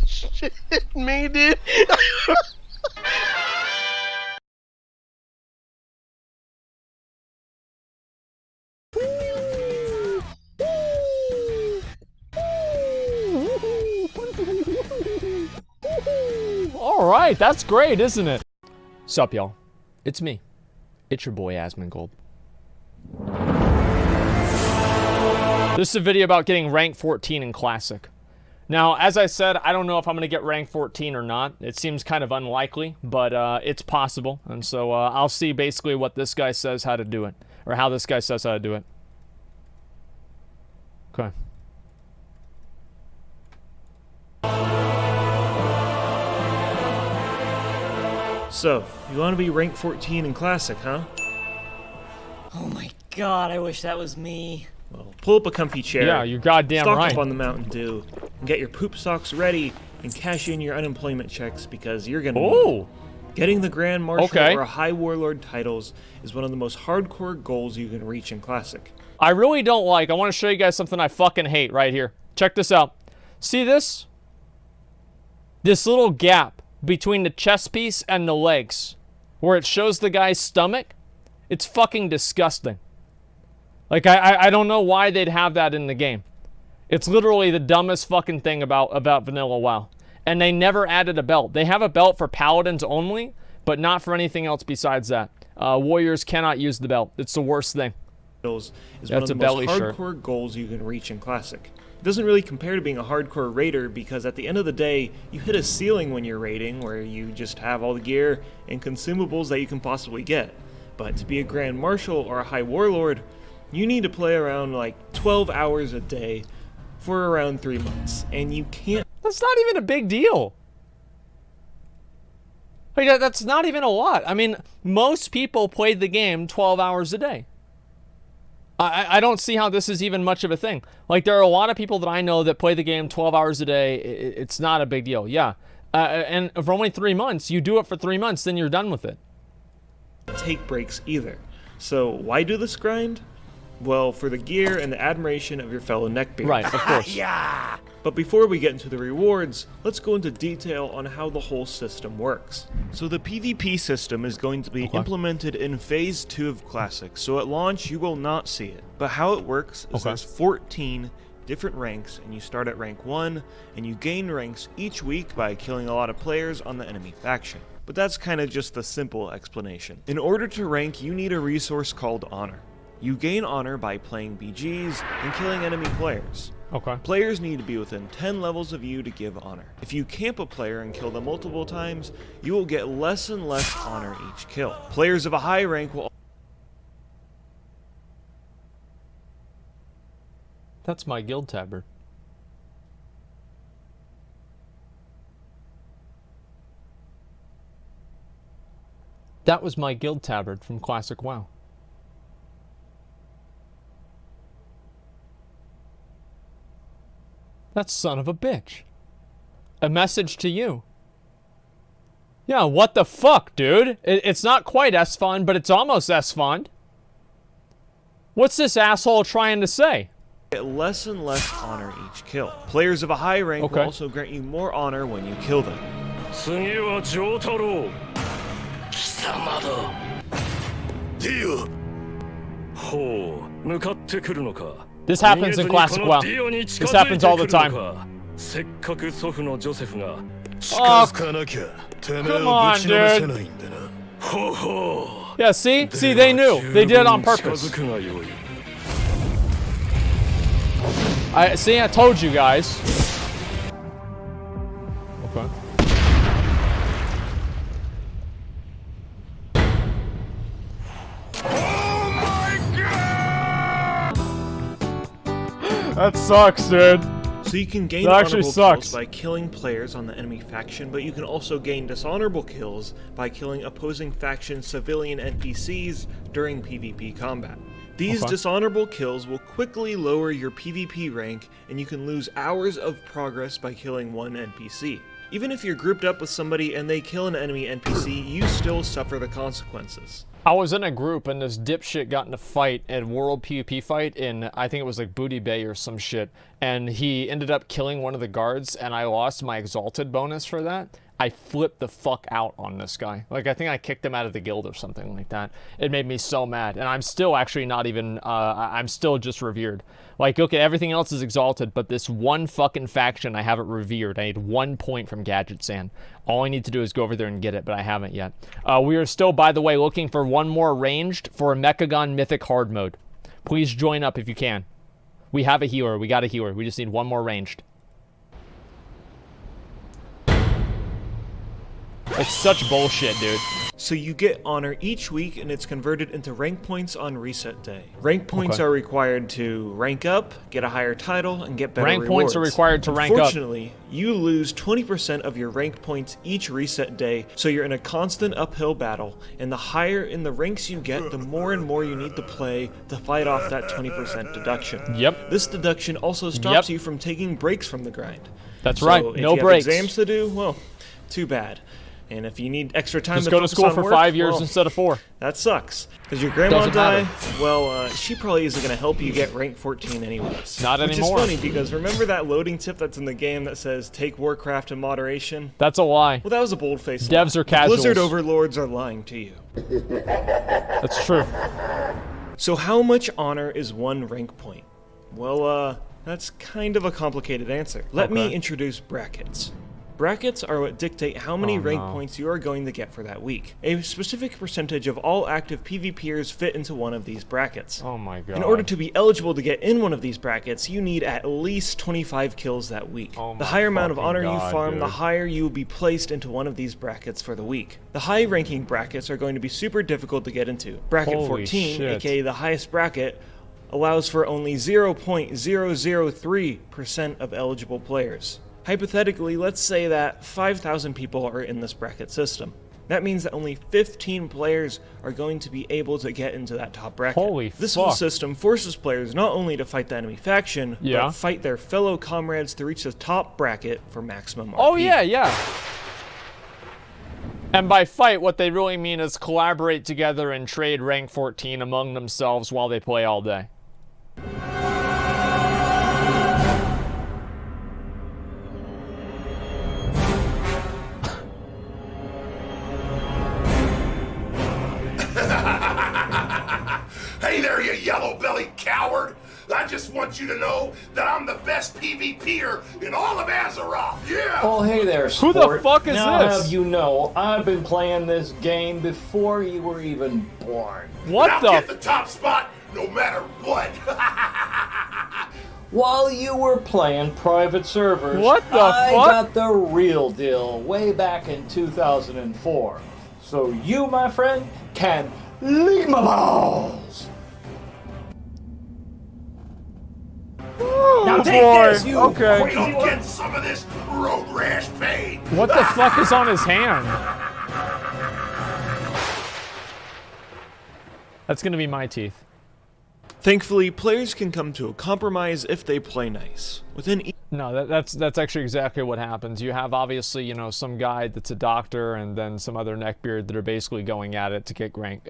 Shit me, dude. Alright, that's great, isn't it? Sup, y'all? It's me. It's your boy, Asmongold. This is a video about getting rank 14 in Classic. Now, as I said, I don't know if I'm going to get rank 14 or not. It seems kind of unlikely, but it's possible. And so I'll see basically what this guy says how to do it. Or how this guy says how to do it. Okay. So, you want to be rank 14 in Classic, huh? Oh my god, I wish that was me. Well, pull up a comfy chair. Yeah, you're goddamn stock right. up on the Mountain Dew, and get your poop socks ready, and cash in your unemployment checks because you're gonna. Oh! Getting the Grand Marshal or High Warlord titles is one of the most hardcore goals you can reach in Classic. I really don't like. I want to show you guys something I fucking hate right here. Check this out. See this? This little gap between the chest piece and the legs, where it shows the guy's stomach. It's fucking disgusting. Like, I don't know why they'd have that in the game. It's literally the dumbest fucking thing about vanilla WoW. And they never added a belt. They have a belt for paladins only, but not for anything else besides that. Warriors cannot use the belt. It's the worst thing. Is one of the most hardcore goals you can reach in Classic. It doesn't really compare to being a hardcore raider because at the end of the day, you hit a ceiling when you're raiding where you just have all the gear and consumables that you can possibly get. But to be a Grand Marshal or a High Warlord, you need to play around like 12 hours a day for around 3 months, and you can't. That's not even a big deal. Like, that's not even a lot. I mean, most people played the game 12 hours a day. I don't see how this is even much of a thing. Like, there are a lot of people that I know that play the game 12 hours a day. It's not a big deal, yeah. And for only 3 months, you do it for 3 months, then you're done with it. Take breaks either. So why do this grind? Well, for the gear and the admiration of your fellow neckbeards. Right, of course. Yeah. But before we get into the rewards, let's go into detail on how the whole system works. So the PvP system is going to be implemented in Phase 2 of Classic, so at launch you will not see it. But how it works is there's 14 different ranks, and you start at rank 1, and you gain ranks each week by killing a lot of players on the enemy faction. But that's kind of just the simple explanation. In order to rank, you need a resource called Honor. You gain Honor by playing BGs and killing enemy players. Okay. Players need to be within 10 levels of you to give Honor. If you camp a player and kill them multiple times, you will get less and less Honor each kill. Players of a high rank will... That's my guild tabard. That was my guild tabard from Classic WoW. That son of a bitch. A message to you. Yeah, what the fuck, dude? It's not quite S-Fond, but it's almost S-Fond. What's this asshole trying to say? Get less and less Honor each kill. Players of a high rank will also grant you more Honor when you kill them. This happens in Classic WoW. This happens all the time. Oh, come on, dude. Yeah, see? See, they knew. They did it on purpose. I told you guys. Okay. That sucks, dude. So you can gain honorable kills by killing players on the enemy faction, but you can also gain dishonorable kills by killing opposing faction civilian NPCs during PvP combat. These dishonorable kills will quickly lower your PvP rank, and you can lose hours of progress by killing one NPC. Even if you're grouped up with somebody and they kill an enemy NPC, you still suffer the consequences. I was in a group and this dipshit got in a fight, a world PvP fight in, I think it was like Booty Bay or some shit, and he ended up killing one of the guards, and I lost my exalted bonus for that. I flipped the fuck out on this guy. Like, I think I kicked him out of the guild or something like that. It made me so mad. And I'm still actually not even, I'm still just revered. Like, okay, everything else is exalted, but this one fucking faction, I have it revered. I need 1 point from Gadget Sand. All I need to do is go over there and get it, but I haven't yet. We are still, by the way, looking for one more ranged for a Mechagon Mythic Hard mode. Please join up if you can. We have a healer. We got a healer. We just need one more ranged. It's such bullshit, dude. So you get honor each week, and it's converted into rank points on reset day. Rank points are required to rank up, get a higher title, and get better rank rewards. Points are required to rank up. Unfortunately, you lose 20% of your rank points each reset day, so you're in a constant uphill battle, and the higher in the ranks you get, the more and more you need to play to fight off that 20% deduction. Yep. This deduction also stops you from taking breaks from the grind. That's right, So no if you breaks. have exams to do, well, too bad. And if you need extra time Just to go to focus school on for work, 5 years well, instead of 4. that sucks. Does your grandma Doesn't die? matter. Well, she probably isn't going to help you get rank 14 anyways. Not anymore. Which is funny because remember that loading tip that's in the game that says take Warcraft in moderation? That's a lie. Well, that was a bold-faced Devs lie. are casuals. Blizzard overlords are lying to you. That's true. So how much honor is one rank point? Well, that's kind of a complicated answer. Let me introduce brackets. Brackets are what dictate how many rank points you are going to get for that week. A specific percentage of all active PvPers fit into one of these brackets. Oh my god. In order to be eligible to get in one of these brackets, you need at least 25 kills that week. The higher amount of honor you farm, the higher you will be placed into one of these brackets for the week. The high ranking brackets are going to be super difficult to get into. Bracket Holy 14, shit. aka the highest bracket, allows for only 0.003% of eligible players. Hypothetically, let's say that 5,000 people are in this bracket system. That means that only 15 players are going to be able to get into that top bracket. Holy This fuck. whole system forces players not only to fight the enemy faction, but fight their fellow comrades to reach the top bracket for maximum RP. Oh yeah, yeah. And by fight, what they really mean is collaborate together and trade rank 14 among themselves while they play all day. Hey there, you yellow-bellied coward! I just want you to know that I'm the best PvPer in all of Azeroth, yeah! Oh, hey there, Who sport. the fuck is now this? Have you know, I've been playing this game before you were even born. What I'll the get the top spot no matter what! While you were playing private servers, What the I fuck? got the real deal way back in 2004. So you, my friend, can lick my balls! Now take this, you Okay. We don't get some of this road rash pain! What the fuck is on his hand? That's gonna be my teeth. Thankfully, players can come to a compromise if they play nice. Within each No, that's actually exactly what happens. You have obviously, you know, some guy that's a doctor and then some other neckbeard that are basically going at it to get rank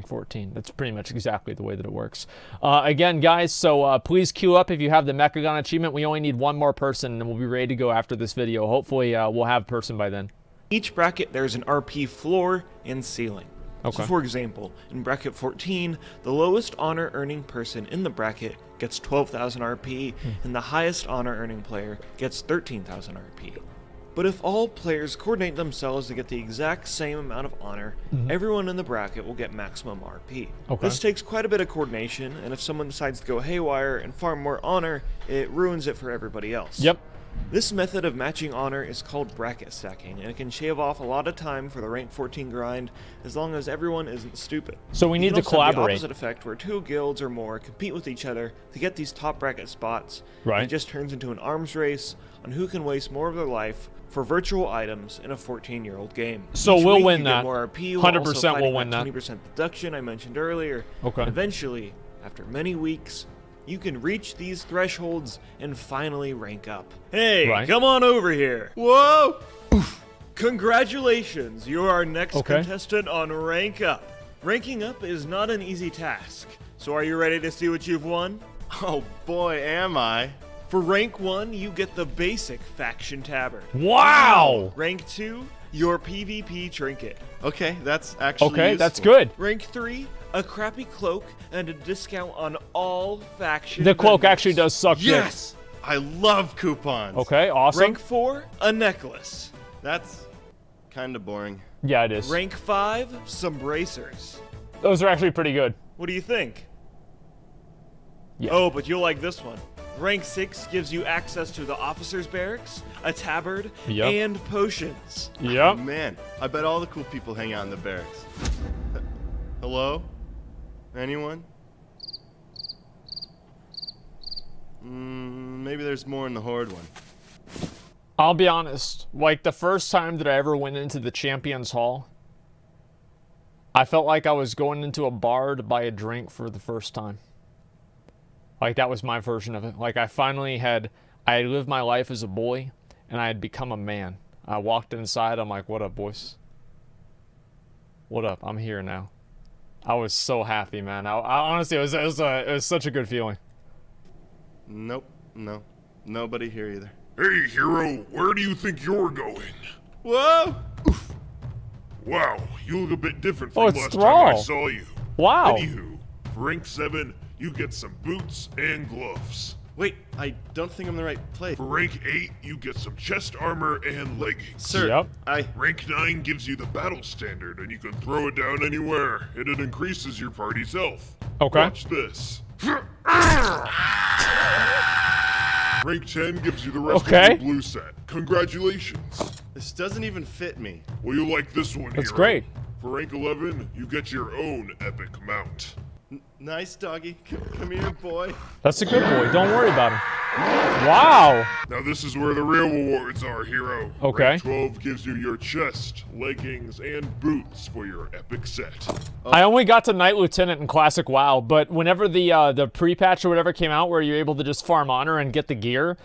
14. That's pretty much exactly the way that it works. Again, guys, so please queue up if you have the Mechagon achievement. We only need one more person and we'll be ready to go after this video. Hopefully, we'll have a person by then. each bracket, there's an RP floor and ceiling. Okay. So for example, in bracket 14, the lowest honor earning person in the bracket gets 12,000 RP, and the highest honor earning player gets 13,000 RP. But if all players coordinate themselves to get the exact same amount of honor, everyone in the bracket will get maximum RP. Okay. This takes quite a bit of coordination, and if someone decides to go haywire and farm more honor, it ruins it for everybody else. Yep. This method of matching honor is called bracket stacking, and it can shave off a lot of time for the rank 14 grind as long as everyone isn't stupid. So we You need can to also have collaborate. the opposite effect where 2 guilds or more compete with each other to get these top bracket spots. Right. And it just turns into an arms race on who can waste more of their life for virtual items in a 14-year-old game. So Each we'll week win you get that. more RP while 100% also we'll fighting win that. 20% deduction I mentioned earlier. Okay. And eventually, after many weeks, you can reach these thresholds and finally rank up. Hey, Right. come on over here. Whoa! Congratulations, you're our next Okay. contestant on Rank Up. Ranking up is not an easy task. So are you ready to see what you've won? Oh boy, am I. For rank 1, you get the basic faction tabard. Wow! Rank 2, your PvP trinket. Okay, that's actually Okay, useful. that's good. Rank 3, a crappy cloak and a discount on all faction The cloak vendors. actually does suck dick. Yes! I love coupons. Okay, awesome. Rank 4, a necklace. That's kind of boring. Yeah, it is. Rank 5, some bracers. Those are actually pretty good. What do you think? Yeah. Oh, but you'll like this one. Rank 6 gives you access to the officer's barracks, a tabard, Yep. and potions. Yep. Man, I bet all the cool people hang out in the barracks. Hello? Anyone? Maybe there's more in the Horde one. I'll be honest. Like, the first time that I ever went into the Champions Hall, I felt like I was going into a bar to buy a drink for the first time. Like, that was my version of it. Like, I had lived my life as a boy, and I had become a man. I walked inside, I'm like, what up, boys? What up? I'm here now. I was so happy, man. I honestly, it was such a good feeling. Nope, no. Nobody here either. Hey, hero, where do you think you're going? Whoa! Wow, you look a bit different Oh, from it's last time Thrall. I saw you. Wow. Anywho, for rank 7, you get some boots and gloves. Wait, I don't think I'm in the right place. For rank 8, you get some chest armor and leggings. Sir, Yep. Rank 9 gives you the battle standard, and you can throw it down anywhere, and it increases your party's health. Okay. Watch this. Rank 10 gives you the rest Okay. of the blue set. Congratulations. This doesn't even fit me. Well, you like this one, That's hero. great. For rank 11, you get your own epic mount. Nice, doggy. Come here, boy. That's a good boy. Don't worry about him. Wow. Now this is where the real rewards are, hero. Okay. Rank 12 gives you your chest, leggings, and boots for your epic set. I only got to Knight Lieutenant in Classic WoW, but whenever the pre-patch or whatever came out where you're able to just farm honor and get the gear,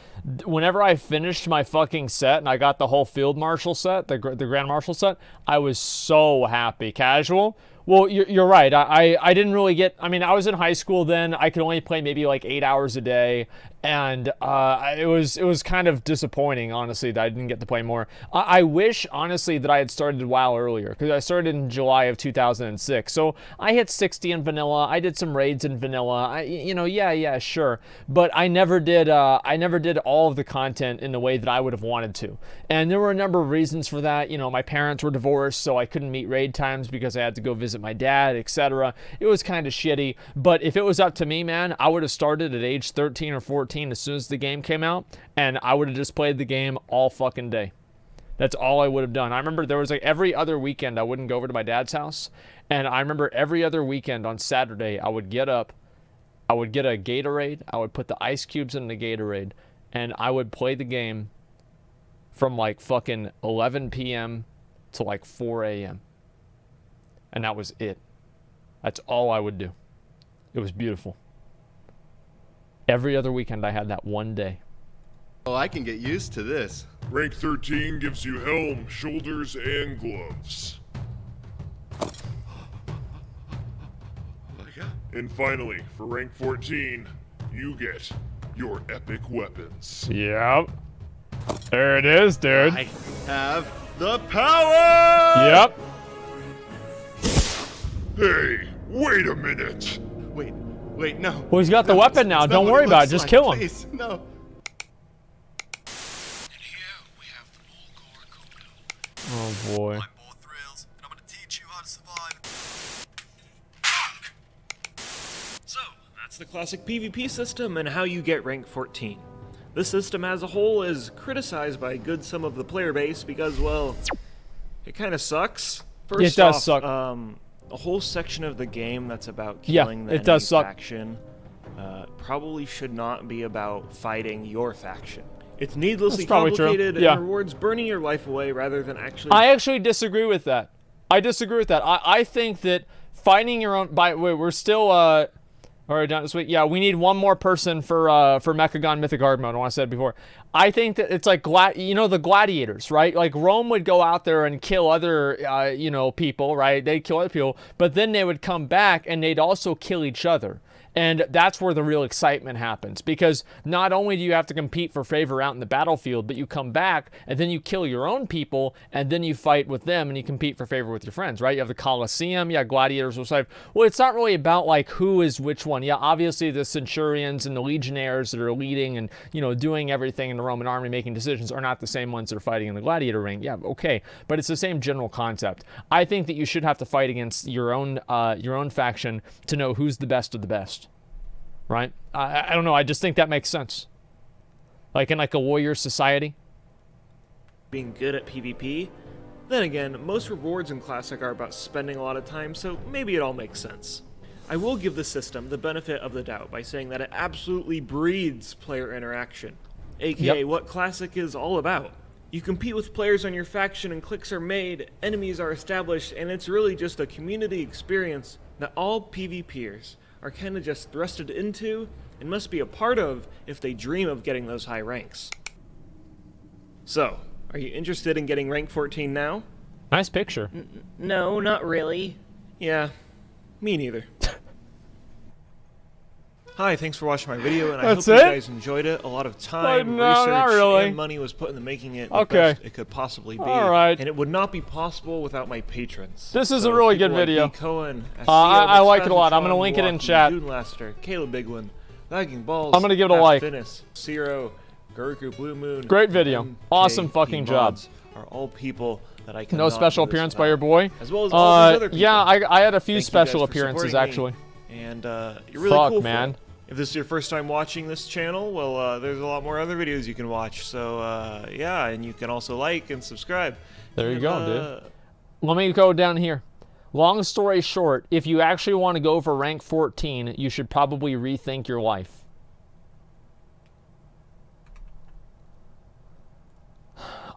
whenever I finished my fucking set and I got the whole Field Marshal set, the Grand Marshal set, I was so happy. Casual? Well, you're right. I didn't really get... I mean, I was in high school then. I could only play maybe like 8 hours a day. And it was kind of disappointing, honestly, that I didn't get to play more. I wish, honestly, that I had started WoW earlier. Because I started in July of 2006. So I hit 60 in vanilla. I did some raids in vanilla. Yeah, sure. But I never did all of the content in the way that I would have wanted to. And there were a number of reasons for that. You know, my parents were divorced, so I couldn't meet raid times because I had to go visit my dad, etc. It was kind of shitty, but if it was up to me, man, I would have started at age 13 or 14 as soon as the game came out, and I would have just played the game all fucking day. That's all I would have done. I remember there was like every other weekend I wouldn't go over to my dad's house, and I remember every other weekend on Saturday I would get up, I would get a Gatorade, I would put the ice cubes in the Gatorade, and I would play the game from like fucking 11 p.m. to like 4 a.m. And that was it. That's all I would do. It was beautiful. Every other weekend I had that one day. Oh, I can get used to this. Rank 13 gives you helm, shoulders, and gloves. And finally, for rank 14, you get your epic weapons. Yep. There it is, dude. I have the power! Yep. Hey, wait a minute. Wait, no. Well, he's got the weapon now. It's not Don't what worry about it. looks Just like. kill him. Please, no. And here we have the Oh, Mulgore Codal. boy. I'm more thrills, and I'm gonna teach you how to survive. So, that's the classic PvP system and how you get rank 14. This system as a whole is criticized by a good some of the player base because, well, it kind of sucks. First It does off, suck. A whole section of the game that's about Yeah, killing the it does enemy suck. faction probably should not be about fighting your faction. It's needlessly That's probably true. complicated Yeah. and rewards burning your life away rather than actually... I actually disagree with that. I think that fighting your own... we're still... Already done this week. Yeah, we need one more person for Mechagon Mythic Hard Mode. I want to say it before. I think that it's like the gladiators, right? Like Rome would go out there and kill other people, right? They'd kill other people, but then they would come back and they'd also kill each other. And that's where the real excitement happens, because not only do you have to compete for favor out in the battlefield, but you come back and then you kill your own people and then you fight with them and you compete for favor with your friends, right? You have the Colosseum, yeah, gladiators will say, well, it's not really about like who is which one. Yeah, obviously the centurions and the legionnaires that are leading and, doing everything in the Roman army, making decisions, are not the same ones that are fighting in the gladiator ring. Yeah, okay, but it's the same general concept. I think that you should have to fight against your own faction to know who's the best of the best. Right? I don't know. I just think that makes sense. Like in like a warrior society. Being good at PvP. Then again, most rewards in Classic are about spending a lot of time, so maybe it all makes sense. I will give the system the benefit of the doubt by saying that it absolutely breeds player interaction. AKA what Classic is all about. You compete with players on your faction and clicks are made, enemies are established, and it's really just a community experience that all PvPers are kind of just thrusted into and must be a part of if they dream of getting those high ranks. So, are you interested in getting rank 14 now? Nice picture. No, not really. Yeah, me neither. Hi, thanks for watching my video, and I hope you guys enjoyed it. A lot of time, research, and money was put into making it the best it could possibly be. Alright. And it would not be possible without my patrons. This is a really good video. Like Cohen, I like it a lot. I'm going to link it in chat. Laster, Caleb Bigwin, Lagging Balls, I'm going to give it a like. Finis, Zero, Guruku Blue Moon. Great video. Awesome fucking job. Are all people that I can no special appearance by your boy. As well as all these other people. Yeah, I had a few special appearances actually. And you're really cool, man. If this is your first time watching this channel, well, there's a lot more other videos you can watch. So, yeah, and you can also like and subscribe. There you go, dude. Let me go down here. Long story short, if you actually want to go for rank 14, you should probably rethink your life.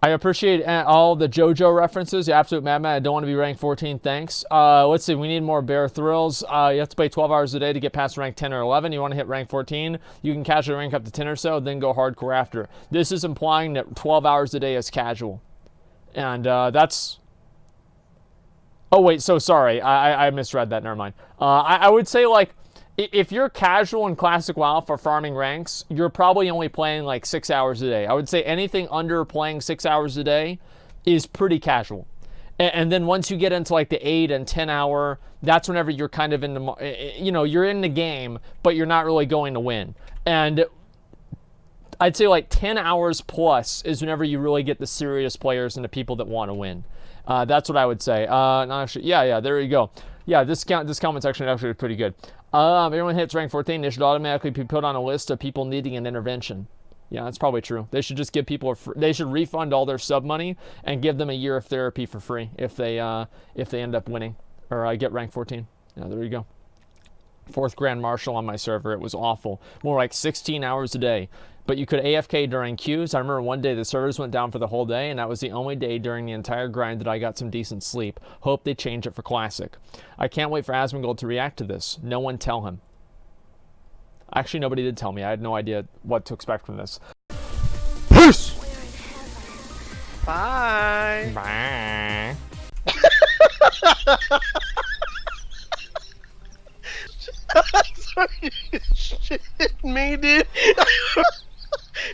I appreciate all the JoJo references. You absolute madman. I don't want to be rank 14. Thanks. Let's see. We need more bear thrills. You have to play 12 hours a day to get past rank 10 or 11. You want to hit rank 14. You can casually rank up to 10 or so, then go hardcore after. This is implying that 12 hours a day is casual. And that's... Oh, wait. So sorry. I misread that. Never mind. I would say, like, if you're casual in Classic WoW for farming ranks, you're probably only playing like 6 hours a day. I would say anything under playing 6 hours a day is pretty casual. And then once you get into like the 8 and 10 hour, that's whenever you're kind of in the, you're in the game, but you're not really going to win. And I'd say like 10 hours plus is whenever you really get the serious players and the people that want to win. That's what I would say. No, actually, yeah, there you go. Yeah, this comment's actually pretty good. Everyone hits rank 14, they should automatically be put on a list of people needing an intervention. Yeah, that's probably true. They should just give people they should refund all their sub money and give them a year of therapy for free if they end up winning or get rank 14. Yeah, there you go. 4th Grand Marshal on my server. It was awful. More like 16 hours a day. But you could AFK during queues. I remember one day the servers went down for the whole day, and that was the only day during the entire grind that I got some decent sleep. Hope they change it for Classic. I can't wait for Asmongold to react to this. No one tell him. Actually, nobody did tell me. I had no idea what to expect from this. Peace! Bye. Bye. Sorry, shit me, dude.